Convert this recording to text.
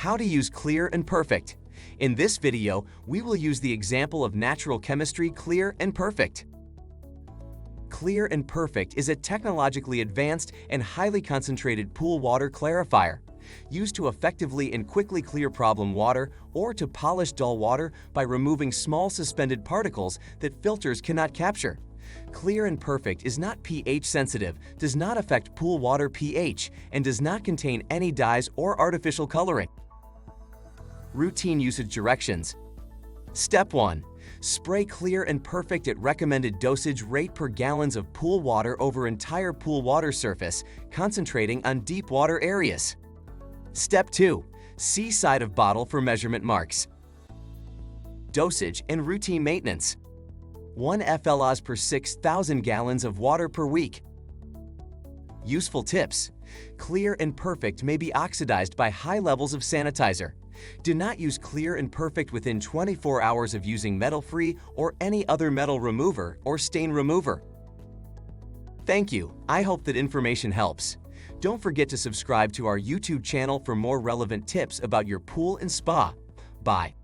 How to use Clear and Perfect. In this video, we will use the example of natural chemistry Clear and Perfect. Clear and Perfect is a technologically advanced and highly concentrated pool water clarifier, used to effectively and quickly clear problem water or to polish dull water by removing small suspended particles that filters cannot capture. Clear and Perfect is not pH sensitive, does not affect pool water pH, and does not contain any dyes or artificial coloring. Routine usage directions. Step 1. Spray Clear and Perfect at recommended dosage rate per gallons of pool water over entire pool water surface, concentrating on deep water areas. Step 2. See side of bottle for measurement marks. Dosage and routine maintenance. 1 FLOs per 6,000 gallons of water per week. Useful tips. Clear and Perfect may be oxidized by high levels of sanitizer. Do not use Clear and Perfect within 24 hours of using Metalfree or any other metal remover or stain remover. Thank you. I hope that information helps. Don't forget to subscribe to our YouTube channel for more relevant tips about your pool and spa. Bye.